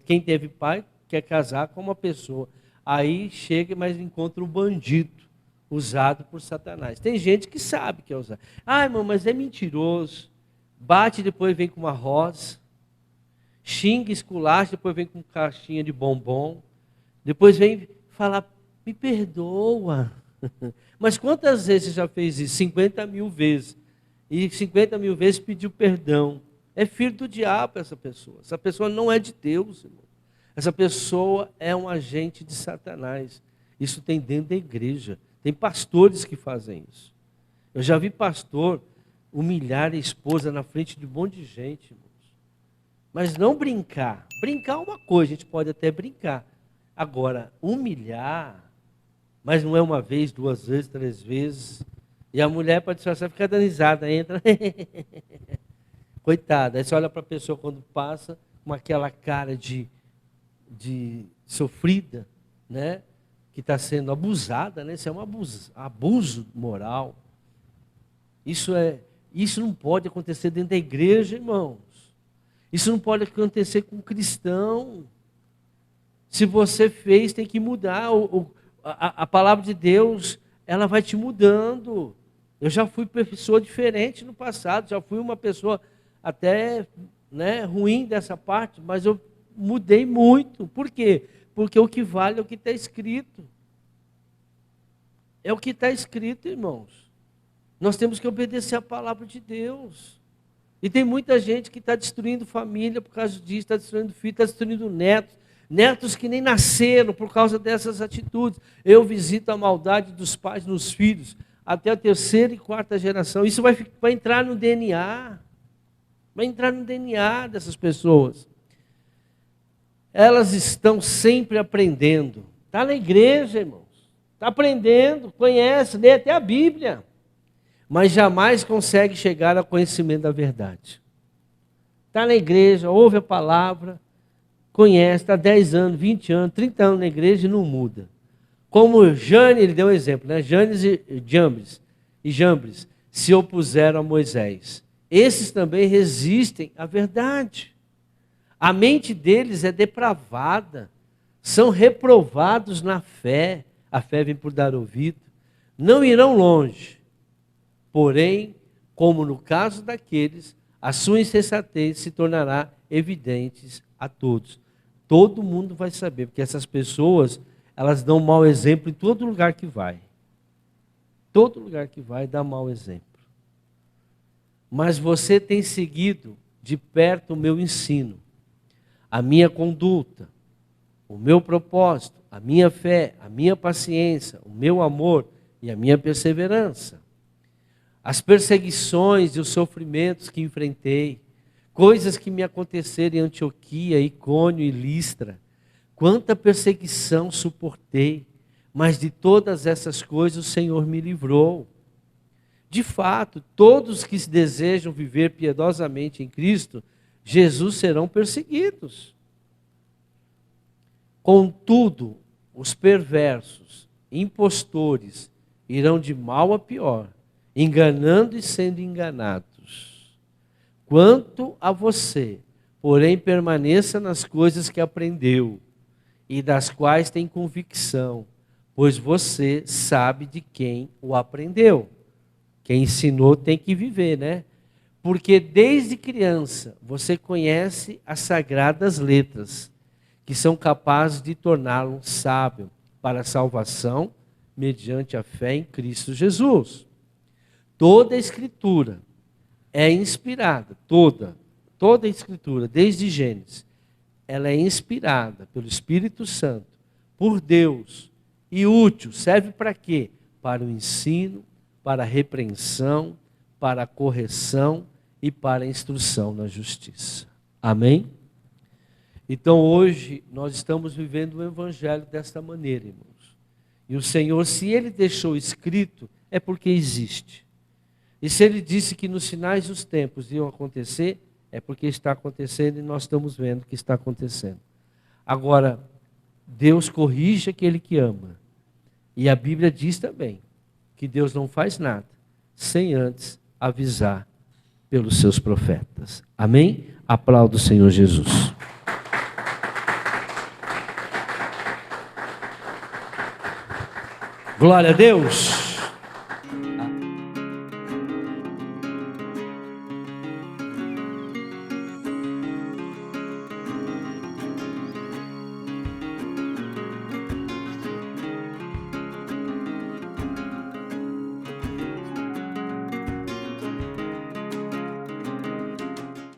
Quem teve pai quer casar com uma pessoa. Aí chega, mas encontra um bandido usado por Satanás. Tem gente que sabe que é usado. Ah, irmão, mas é mentiroso. Bate, depois vem com uma rosa. Xinga, esculacha, depois vem com caixinha de bombom. Depois vem falar, me perdoa. Mas quantas vezes você já fez isso? 50 mil vezes. E 50 mil vezes pediu perdão. É filho do diabo essa pessoa. Essa pessoa não é de Deus, irmão. Essa pessoa é um agente de Satanás. Isso tem dentro da igreja. Tem pastores que fazem isso. Eu já vi pastor humilhar a esposa na frente de um monte de gente, irmãos. Mas não brincar. Brincar é uma coisa, a gente pode até brincar. Agora, humilhar, mas não é uma vez, 2 vezes, 3 vezes. E a mulher, para disfarçar, fica dando risada, entra. Coitada. Aí você olha para a pessoa quando passa, com aquela cara de sofrida, né? Que está sendo abusada, né? Isso é um abuso moral. Isso não pode acontecer dentro da igreja, irmãos. Isso não pode acontecer com um cristão. Se você fez, tem que mudar. A palavra de Deus, ela vai te mudando. Eu já fui pessoa diferente no passado, já fui uma pessoa até, né, ruim dessa parte, mas eu mudei muito. Por quê? Porque o que vale é o que está escrito. É o que está escrito, irmãos. Nós temos que obedecer a palavra de Deus. E tem muita gente que está destruindo família por causa disso, está destruindo filho, está destruindo netos. Netos que nem nasceram por causa dessas atitudes. Eu visito a maldade dos pais nos filhos, até a 3ª e 4ª geração. Isso vai entrar no DNA. Vai entrar no DNA dessas pessoas. Elas estão sempre aprendendo. Está na igreja, irmãos. Está aprendendo, conhece, lê até a Bíblia. Mas jamais consegue chegar ao conhecimento da verdade. Está na igreja, ouve a palavra, conhece, está 10 anos, 20 anos, 30 anos na igreja e não muda. Como Jane, ele deu um exemplo, né? Janes e Jambres se opuseram a Moisés. Esses também resistem à verdade. A mente deles é depravada, são reprovados na fé. A fé vem por dar ouvido. Não irão longe. Porém, como no caso daqueles, a sua insensatez se tornará evidente a todos. Todo mundo vai saber, porque essas pessoas, elas dão mau exemplo em todo lugar que vai. Todo lugar que vai dá mau exemplo. Mas você tem seguido de perto o meu ensino, a minha conduta, o meu propósito, a minha fé, a minha paciência, o meu amor e a minha perseverança. As perseguições e os sofrimentos que enfrentei, coisas que me aconteceram em Antioquia, Icônio e Listra. Quanta perseguição suportei, mas de todas essas coisas o Senhor me livrou. De fato, todos que desejam viver piedosamente em Cristo, Jesus serão perseguidos. Contudo, os perversos, impostores, irão de mal a pior, enganando e sendo enganados. Quanto a você, porém, permaneça nas coisas que aprendeu e das quais tem convicção, pois você sabe de quem o aprendeu. Quem ensinou tem que viver, né? Porque desde criança você conhece as sagradas letras, que são capazes de torná-lo sábio para a salvação, mediante a fé em Cristo Jesus. Toda a Escritura é inspirada, toda a Escritura, desde Gênesis, ela é inspirada pelo Espírito Santo, por Deus, e útil. Serve para quê? Para o ensino, para a repreensão, para a correção e para a instrução na justiça. Amém? Então hoje nós estamos vivendo o Evangelho desta maneira, irmãos. E o Senhor, se Ele deixou escrito, é porque existe. E se Ele disse que nos sinais dos tempos iam acontecer, é porque está acontecendo e nós estamos vendo que está acontecendo. Agora, Deus corrige aquele que ama. E a Bíblia diz também que Deus não faz nada sem antes avisar pelos seus profetas. Amém? Aplauda o Senhor Jesus. Glória a Deus.